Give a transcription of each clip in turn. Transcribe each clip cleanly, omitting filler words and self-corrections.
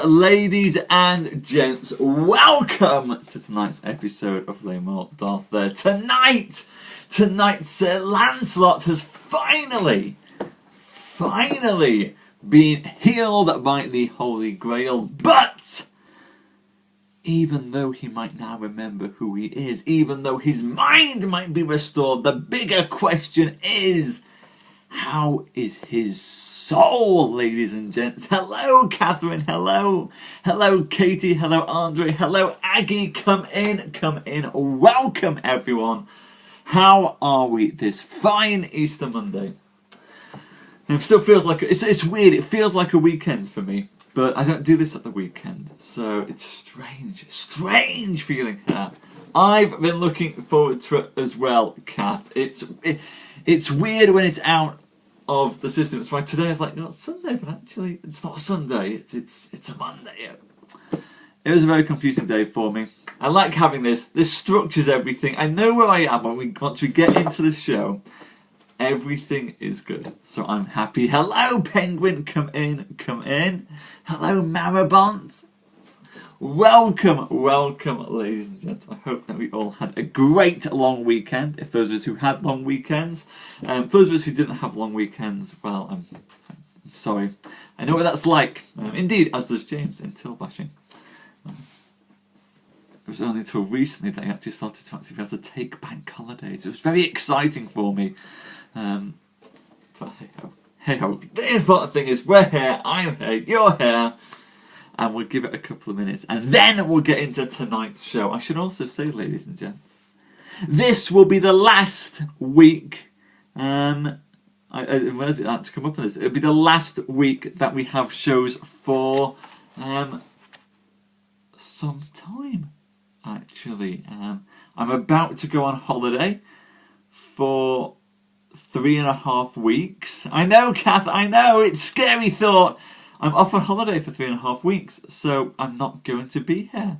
ladies and gents, welcome to tonight's episode of Morte D'Arthur. Tonight, Sir Lancelot has finally been healed by the Holy Grail, but even though he might now remember who he is, even though his mind might be restored, the bigger question is, how is his soul, ladies and gents? Hello, Catherine. Hello, Katie. Hello, Andre. Hello, Aggie. Come in. Welcome, everyone. How are we this fine Easter Monday? It still feels like it's weird. It feels like a weekend for me, but I don't do this at the weekend, so it's strange feeling here. I've been looking forward to it as well, Kath. It's weird when it's out of the system. It's why today is like, no, it's Sunday, but actually it's not Sunday. It's a Monday. It was a very confusing day for me. I like having this. This structures everything. I know where I am once we get into the show. Everything is good, so I'm happy. Hello, Penguin. Come in. Hello, Marabont. Welcome, ladies and gents. I hope that we all had a great long weekend. If those of us who had long weekends, for those of us who didn't have long weekends, well, I'm sorry. I know what that's like. Indeed, as does James in tail bashing. It was only until recently that I actually started to be able to take bank holidays. It was very exciting for me. But hey ho. The important thing is we're here, I'm here, you're here. And we'll give it a couple of minutes, and then we'll get into tonight's show. I should also say, ladies and gents, this will be the last week. Where does it have to come up with this? It'll be the last week that we have shows for some time. Actually, I'm about to go on holiday for 3.5 weeks. I know, Kath. I know it's a scary thought. I'm off on holiday for 3.5 weeks, so I'm not going to be here,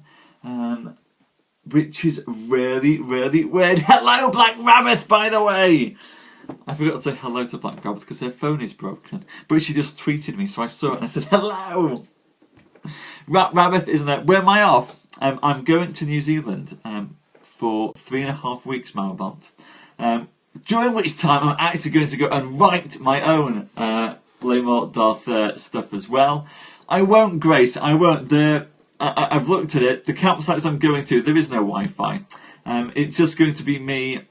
which is really weird. Hello, Black Rabbit, by the way. I forgot to say hello to Black Rabbit because her phone is broken, but she just tweeted me, so I saw it and I said hello. Rabbit, isn't it? Where am I off? I'm going to New Zealand for 3.5 weeks, Marabont. During which time I'm actually going to go and write my own Morte D'Arthur stuff as well. I won't, Grace. I won't. I've looked at it. The campsites I'm going to, there is no Wi-Fi. It's just going to be me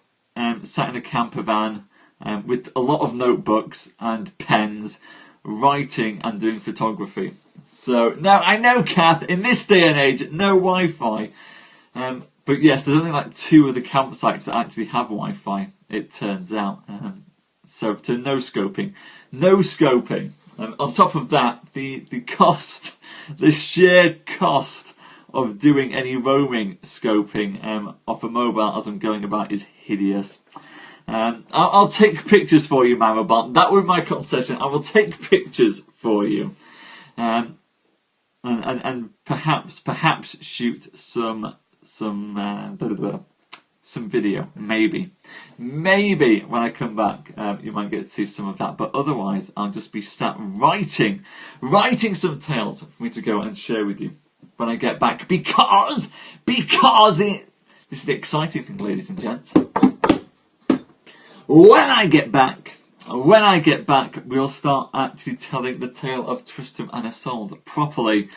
sat in a camper van with a lot of notebooks and pens, writing and doing photography. So now I know, Kath, in this day and age, no Wi-Fi. But yes, there's only like 2 of the campsites that actually have Wi-Fi. It turns out. So to no scoping. On top of that, the cost, the sheer cost of doing any roaming scoping off a mobile as I'm going about is hideous. I'll take pictures for you, Marabont. That was my concession. I will take pictures for you, and perhaps shoot some video, maybe when I come back you might get to see some of that, but otherwise I'll just be sat writing some tales for me to go and share with you when I get back, because this is the exciting thing, ladies and gents. When I get back we'll start actually telling the tale of Tristram and Isolde properly.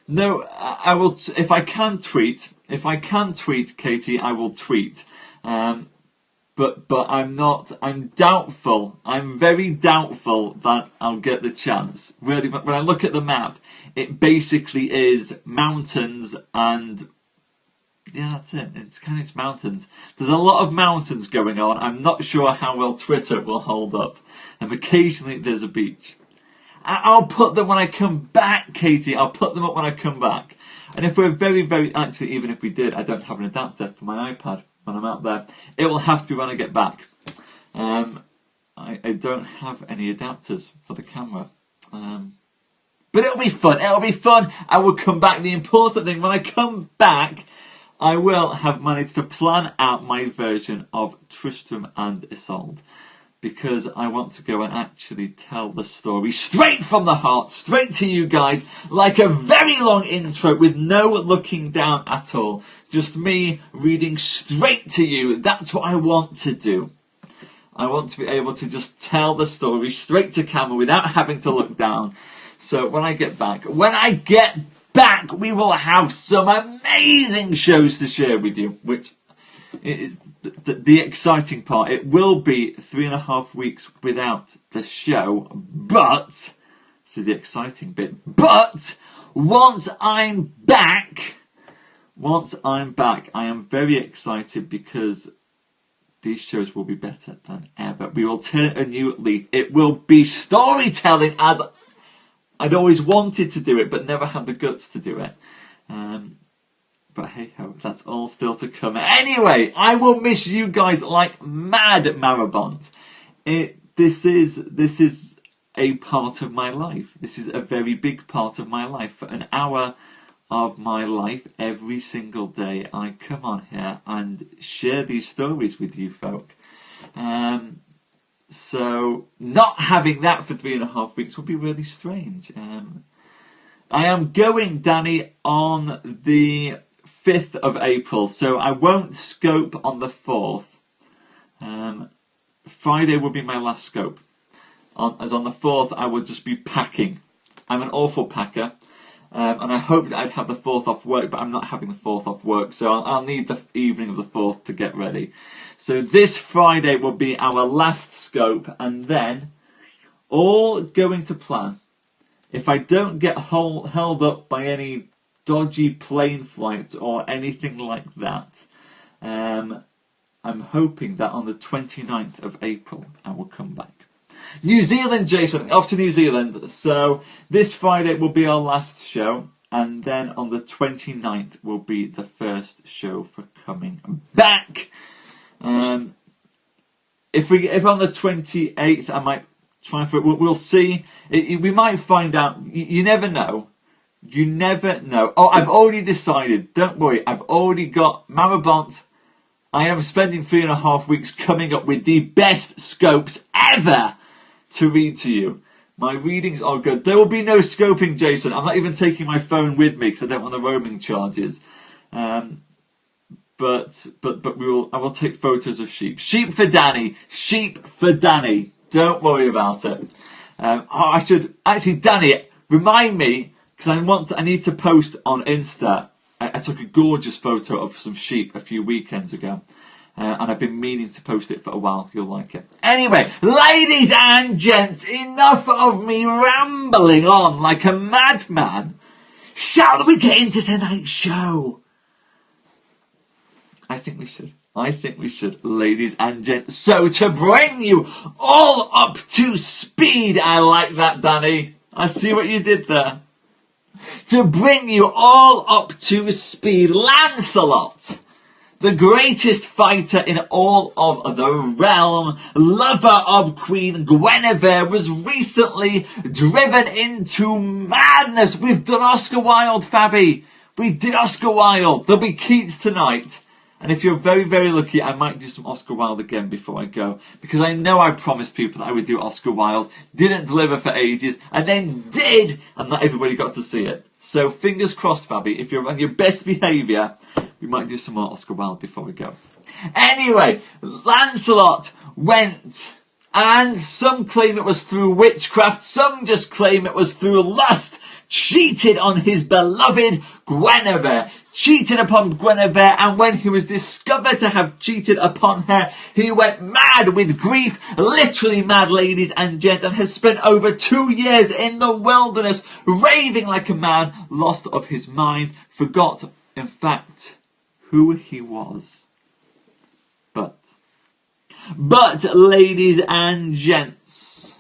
No, I will. If I can tweet, Katie, I will tweet. But I'm not. I'm doubtful. I'm very doubtful that I'll get the chance. Really, when I look at the map, it basically is mountains and yeah, that's it. It's mountains. There's a lot of mountains going on. I'm not sure how well Twitter will hold up. And occasionally there's a beach. I'll put them when I come back, Katie. I'll put them up when I come back. And if we're actually, even if we did, I don't have an adapter for my iPad when I'm out there. It will have to be when I get back. I don't have any adapters for the camera. But it'll be fun. I will come back. The important thing, when I come back, I will have managed to plan out my version of Tristram and Isolde. because I want to go and actually tell the story straight from the heart, straight to you guys, like a very long intro with no looking down at all. Just me reading straight to you. That's what I want to do. I want to be able to just tell the story straight to camera without having to look down. So when I get back, we will have some amazing shows to share with you, which is the exciting part. It will be 3.5 weeks without the show, but this is the exciting bit. But once I'm back, I am very excited because these shows will be better than ever. We will turn a new leaf. It will be storytelling as I'd always wanted to do it, but never had the guts to do it. But hey ho, that's all still to come. Anyway, I will miss you guys like mad, Marabont. This is a part of my life. This is a very big part of my life. For an hour of my life, every single day, I come on here and share these stories with you folk. So not having that for 3.5 weeks would be really strange. I am going, Danny, on the 5th of April, so I won't scope on the 4th. Friday will be my last scope. As on the 4th, I will just be packing. I'm an awful packer, and I hoped that I'd have the 4th off work, but I'm not having the 4th off work, so I'll need the evening of the 4th to get ready. So this Friday will be our last scope, and then all going to plan. If I don't get held up by any dodgy plane flight or anything like that, I'm hoping that on the 29th of April I will come back. New Zealand, Jason, off to New Zealand. So this Friday will be our last show, and then on the 29th will be the first show for coming back. If on the 28th, I might try for it. We'll see. We might find out. You never know. You never know. Oh, I've already decided. Don't worry. I've already got Marabont. I am spending 3.5 weeks coming up with the best scopes ever to read to you. My readings are good. There will be no scoping, Jason. I'm not even taking my phone with me because I don't want the roaming charges. But I will take photos of sheep. Sheep for Danny. Sheep for Danny. Don't worry about it. I should actually, Danny, remind me, because I need to post on Insta. I took a gorgeous photo of some sheep a few weekends ago, and I've been meaning to post it for a while. You'll like it. Anyway, ladies and gents, enough of me rambling on like a madman. Shall we get into tonight's show? I think we should, ladies and gents. So, to bring you all up to speed, I like that, Danny. I see what you did there. To bring you all up to speed, Lancelot, the greatest fighter in all of the realm, lover of Queen Guinevere, was recently driven into madness. We've done Oscar Wilde, Fabby. We did Oscar Wilde. There'll be Keats tonight. And if you're very, very lucky, I might do some Oscar Wilde again before I go. Because I know I promised people that I would do Oscar Wilde. Didn't deliver for ages. And then did. And not everybody got to see it. So fingers crossed, Fabby. If you're on your best behaviour, we might do some more Oscar Wilde before we go. Anyway, Lancelot went. And some claim it was through witchcraft. Some just claim it was through lust. Cheated on his beloved Guinevere. Cheated upon Guinevere, and when he was discovered to have cheated upon her, he went mad with grief, literally mad, ladies and gents, and has spent over 2 years in the wilderness, raving like a man, lost of his mind, forgot, in fact, who he was. But, ladies and gents,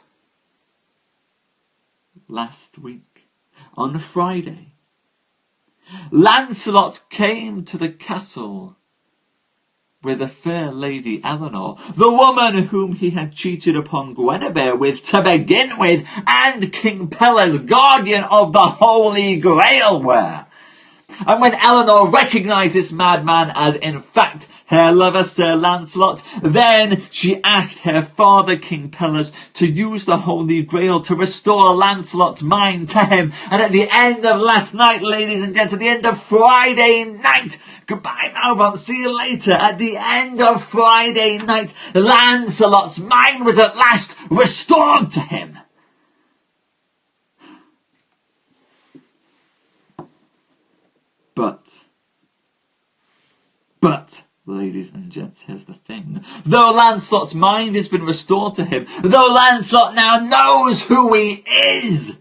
last week, on Friday, Lancelot came to the castle with the fair Lady Eleanor, the woman whom he had cheated upon Guinevere with to begin with, and King Pelles, guardian of the Holy Grail, were. And when Eleanor recognised this madman as in fact her lover Sir Lancelot, then she asked her father King Pelles to use the Holy Grail to restore Lancelot's mind to him. And at the end of last night, ladies and gents, at the end of Friday night, goodbye Malbon, see you later, at the end of Friday night, Lancelot's mind was at last restored to him. But, ladies and gents, here's the thing. Though Lancelot's mind has been restored to him, though Lancelot now knows who he is,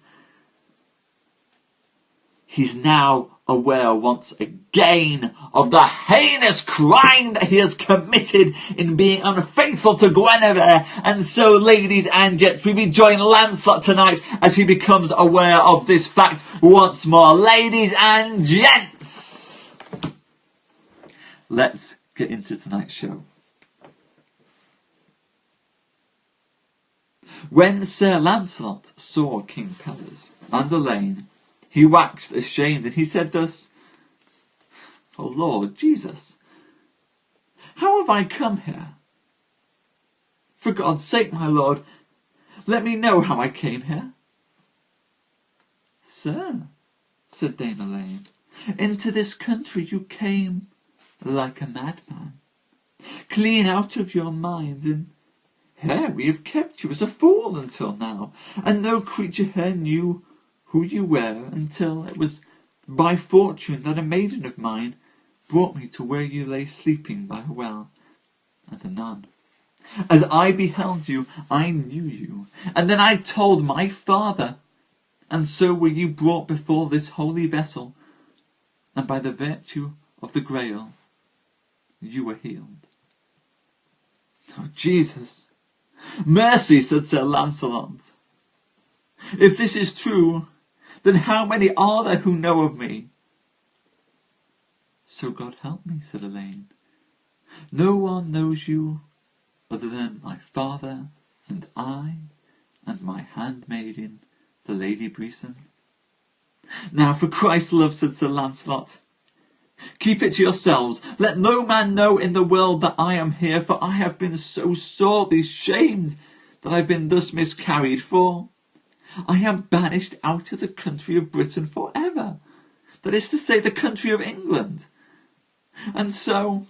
he's now aware once again of the heinous crime that he has committed in being unfaithful to Guinevere. And so, ladies and gents, we rejoin Lancelot tonight as he becomes aware of this fact once more. Ladies and gents, let's get into tonight's show. When Sir Lancelot saw King Pelles and Elaine, he waxed ashamed, and he said thus, "O Lord Jesus, how have I come here? For God's sake, my lord, let me know how I came here." "Sir," said Dame Elaine, "into this country you came like a madman, clean out of your mind, and here we have kept you as a fool until now, and no creature here knew who you were until it was by fortune that a maiden of mine brought me to where you lay sleeping by a well, and anon, as I beheld you, I knew you, and then I told my father, and so were you brought before this holy vessel, and by the virtue of the Grail you were healed." "Oh, Jesus, mercy," said Sir Lancelot. "If this is true, then how many are there who know of me?" "So God help me," said Elaine, "no one knows you other than my father and I and my handmaiden, the Lady Brisson." "Now, for Christ's love," said Sir Lancelot, "keep it to yourselves. Let no man know in the world that I am here, for I have been so sorely shamed that I have been thus miscarried, for I am banished out of the country of Britain for ever, that is to say, the country of England." And so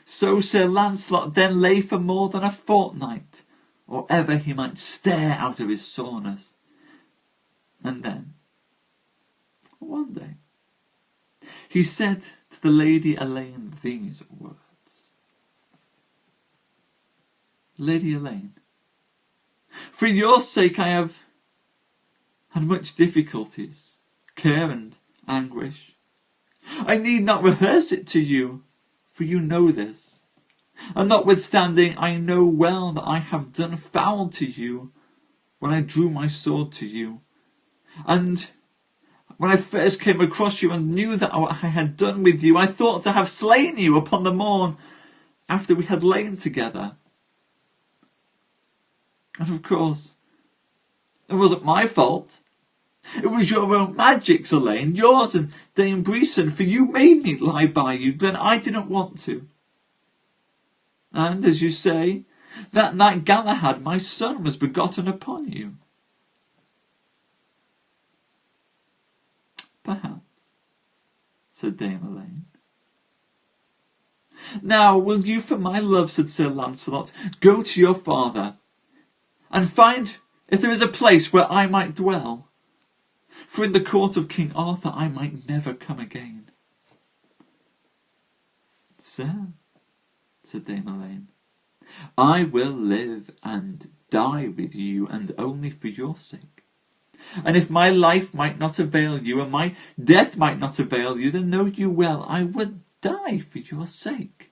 Sir Lancelot then lay for more than a fortnight, or ever he might stare out of his soreness. And then, one day, he said to the Lady Elaine these words: "Lady Elaine, for your sake I have had much difficulties, care and anguish. I need not rehearse it to you, for you know this. And notwithstanding, I know well that I have done foul to you when I drew my sword to you. And when I first came across you and knew that what I had done with you, I thought to have slain you upon the morn after we had lain together. And of course, it wasn't my fault. It was your own magic, Elaine, yours and Dame Brisson, for you made me lie by you, but I didn't want to. And, as you say, that night Galahad, my son, was begotten upon you." "Perhaps," said Dame Elaine. "Now, will you, for my love," said Sir Lancelot, "go to your father, and find if there is a place where I might dwell, for in the court of King Arthur I might never come again." "Sir," said Dame Elaine, "I will live and die with you, and only for your sake. And if my life might not avail you, and my death might not avail you, then know you well I would die for your sake.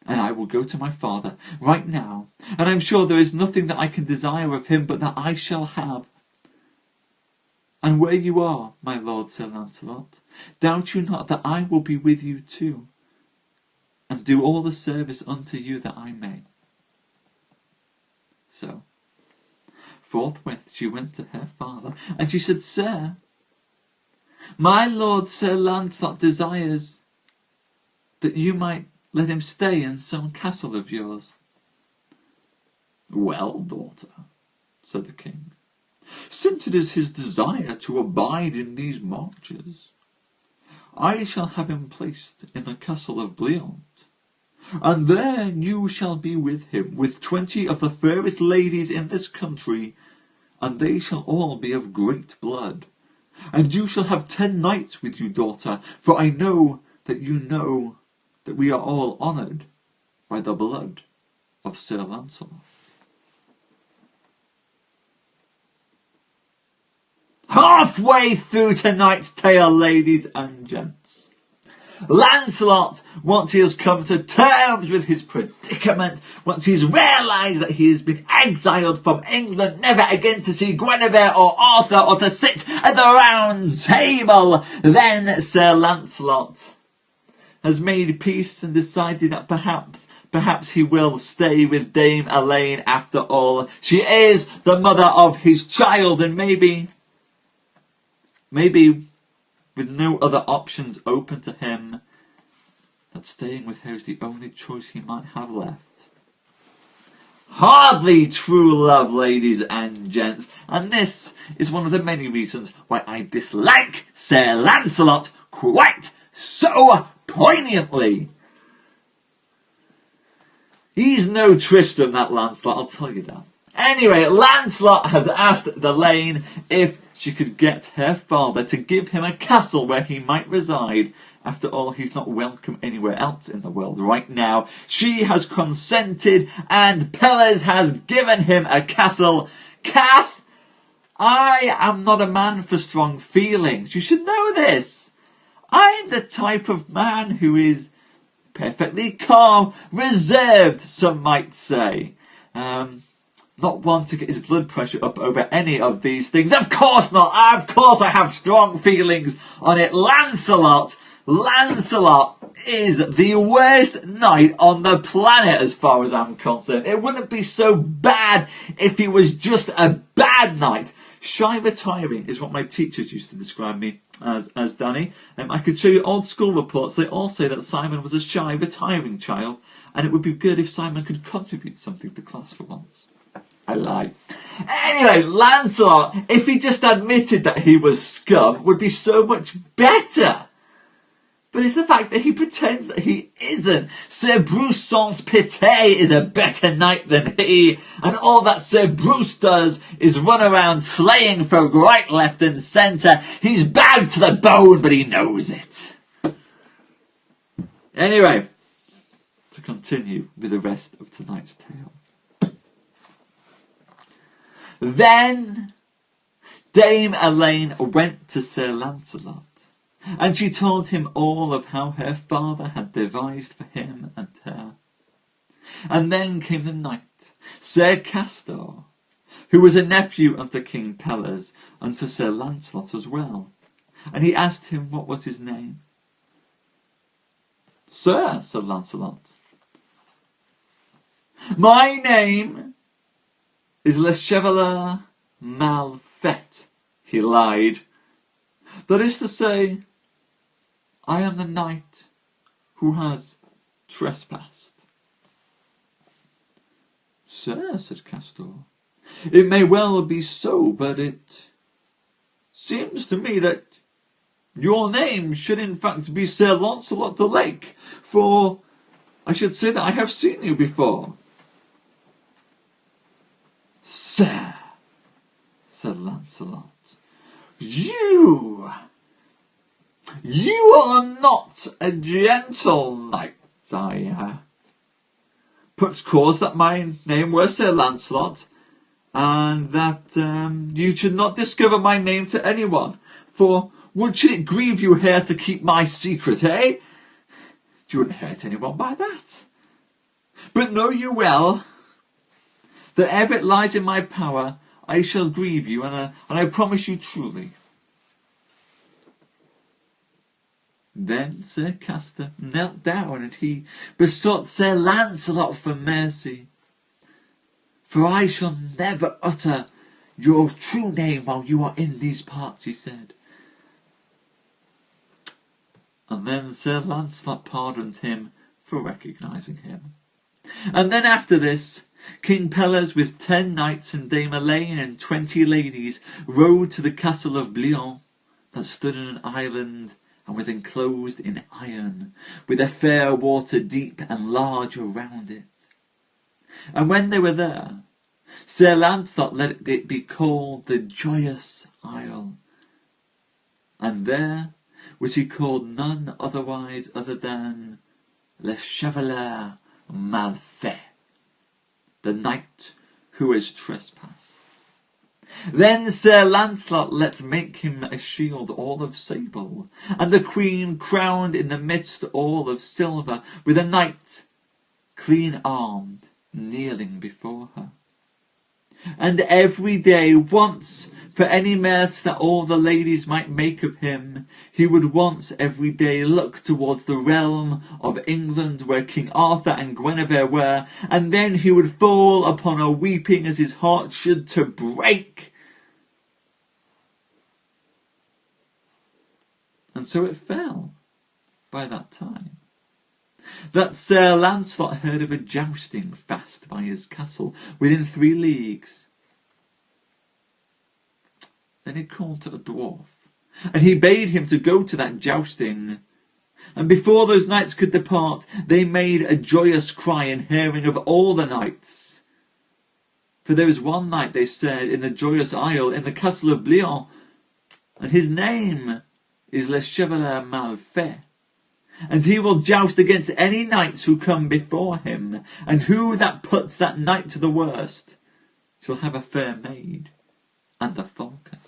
And I will go to my father right now, and I am sure there is nothing that I can desire of him but that I shall have. And where you are, my lord Sir Lancelot, doubt you not that I will be with you too, and do all the service unto you that I may." So, forthwith she went to her father, and she said, "Sir, My lord Sir Lancelot desires that you might let him stay in some castle of yours. Well, daughter, said the king, since it is his desire to abide in these marches, I shall have him placed in the castle of Bliant, and there you shall be with him, with 20 of the fairest ladies in this country, and they shall all be of great blood. And you shall have 10 knights with you, daughter, for I know that you know that we are all honoured by the blood of Sir Lancelot. Halfway through tonight's tale, ladies and gents, Lancelot, once he has come to terms with his predicament, once he's realised that he has been exiled from England, never again to see Guinevere or Arthur or to sit at the round table, then Sir Lancelot has made peace and decided that perhaps he will stay with Dame Elaine after all. She is the mother of his child, and maybe with no other options open to him, that staying with her is the only choice he might have left. Hardly true love, ladies and gents, and this is one of the many reasons why I dislike Sir Lancelot quite so poignantly. He's no Tristram, that Lancelot, I'll tell you that. Anyway, Lancelot has asked Elaine if she could get her father to give him a castle where he might reside. After all, he's not welcome anywhere else in the world right now. She has consented, and Pelles has given him a castle. Kath, I am not a man for strong feelings. You should know this. I'm the type of man who is perfectly calm, reserved, some might say. Not one to get his blood pressure up over any of these things. Of course not. Of course I have strong feelings on it. Lancelot is the worst knight on the planet as far as I'm concerned. It wouldn't be so bad if he was just a bad knight. Shy retiring is what my teachers used to describe me as Danny. I could show you old school reports. They all say that Simon was a shy retiring child, and it would be good if Simon could contribute something to class for once. I lie. Anyway, Lancelot, if he just admitted that he was scum, would be so much better. But it's the fact that he pretends that he isn't. Sir Bruce Sans Pité is a better knight than he, and all that Sir Bruce does is run around slaying folk right, left and centre. He's bad to the bone, but he knows it. Anyway, to continue with the rest of tonight's tale. Then Dame Elaine went to Sir Lancelot, and she told him all of how her father had devised for him and her. And then came the knight, Sir Castor, who was a nephew unto King Pelles, unto Sir Lancelot as well. And he asked him what was his name. Sir, said Lancelot, my name is Le Chevalier Malfait. He lied. That is to say, I am the knight who has trespassed. Sir, said Castor, it may well be so, but it seems to me that your name should in fact be Sir Lancelot the Lake, for I should say that I have seen you before. Sir, said Lancelot, you are not a gentle knight. I puts cause that my name were Sir Lancelot, and that you should not discover my name to anyone, for would should it grieve you here to keep my secret, eh? You wouldn't hurt anyone by that. But know you well that ever it lies in my power, I shall grieve you, and I promise you truly. Then Sir Castor knelt down, and he besought Sir Lancelot for mercy. For I shall never utter your true name while you are in these parts, he said. And then Sir Lancelot pardoned him for recognising him. And then after this, King Pelles with 10 knights and Dame Elaine and 20 ladies rode to the castle of Blion, that stood in an island and was enclosed in iron, with a fair water deep and large around it. And when they were there, Sir Lancelot let it be called the Joyous Isle, and there was he called none otherwise other than Le Chevalier Malfait, the knight who has trespassed. Then Sir Lancelot let make him a shield all of sable, and the queen crowned in the midst all of silver, with a knight clean armed kneeling before her. And every day once, for any mirth that all the ladies might make of him, he would once every day look towards the realm of England where King Arthur and Guinevere were, and then he would fall upon her weeping as his heart should to break. And so it fell by that time that Sir Lancelot heard of a jousting fast by his castle, within 3 leagues. Then he called to a dwarf, and he bade him to go to that jousting. And before those knights could depart, they made a joyous cry in hearing of all the knights. For there is one knight, they said, in the Joyous Isle, in the castle of Blion, and his name is Le Chevalier Malfait. And he will joust against any knights who come before him, and who that puts that knight to the worst shall have a fair maid and a falcon.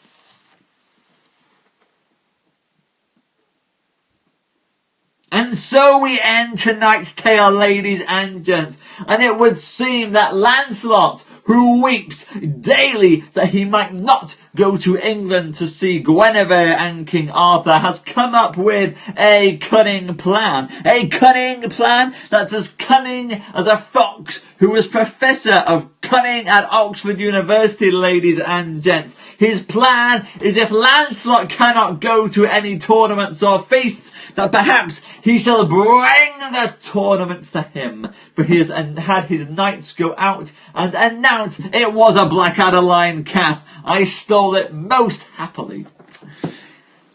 And so we end tonight's tale, ladies and gents, and it would seem that Lancelot, who weeps daily that he might not go to England to see Guinevere and King Arthur, has come up with a cunning plan. A cunning plan that's as cunning as a fox who was professor of cunning at Oxford University, ladies and gents. His plan is, if Lancelot cannot go to any tournaments or feasts, that perhaps he shall bring the tournaments to him, for he has had his knights go out and announce it was a Blackadder line cat. I stole it most happily.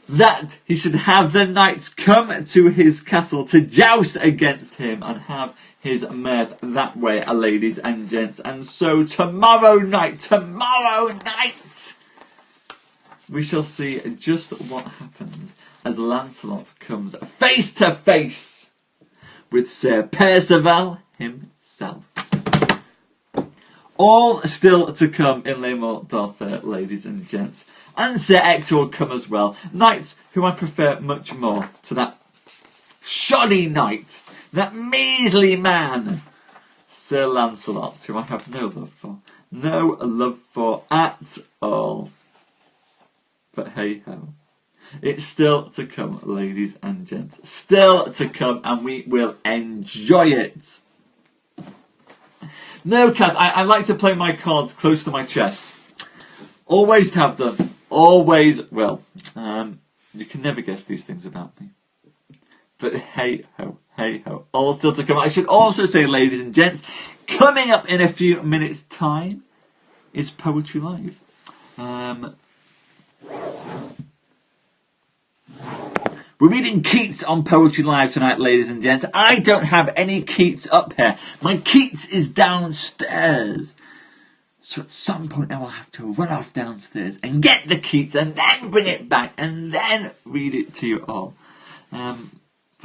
That he should have the knights come to his castle to joust against him and have his mirth that way, ladies and gents. And so tomorrow night, we shall see just what happens as Lancelot comes face to face with Sir Perceval himself. All still to come in Le Morte D'Arthur, ladies and gents. And Sir Ector will come as well. Knights who I prefer much more to that shoddy knight, that measly man, Sir Lancelot, who I have no love for. No love for at all. But hey ho. It's still to come, ladies and gents. Still to come, and we will enjoy it. No, Kath, I like to play my cards close to my chest. Always have done. Always will. You can never guess these things about me. But hey ho, hey ho. All still to come. I should also say, ladies and gents, coming up in a few minutes' time is Poetry Live. We're reading Keats on Poetry Live tonight, ladies and gents. I don't have any Keats up here. My Keats is downstairs. So at some point I will have to run off downstairs and get the Keats and then bring it back and then read it to you all. But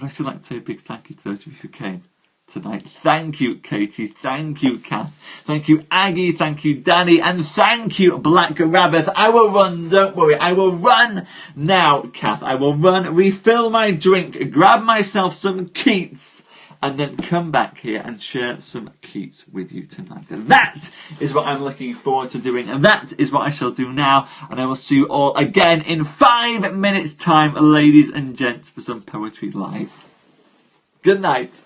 I should like to say a big thank you to those of you who came tonight. Thank you, Katie. Thank you, Kath. Thank you, Aggie. Thank you, Danny. And thank you, Black Rabbit. I will run, don't worry. I will run now, Kath. I will run, refill my drink, grab myself some Keats, and then come back here and share some Keats with you tonight. And that is what I'm looking forward to doing. And that is what I shall do now. And I will see you all again in 5 minutes' time, ladies and gents, for some Poetry Live. Good night.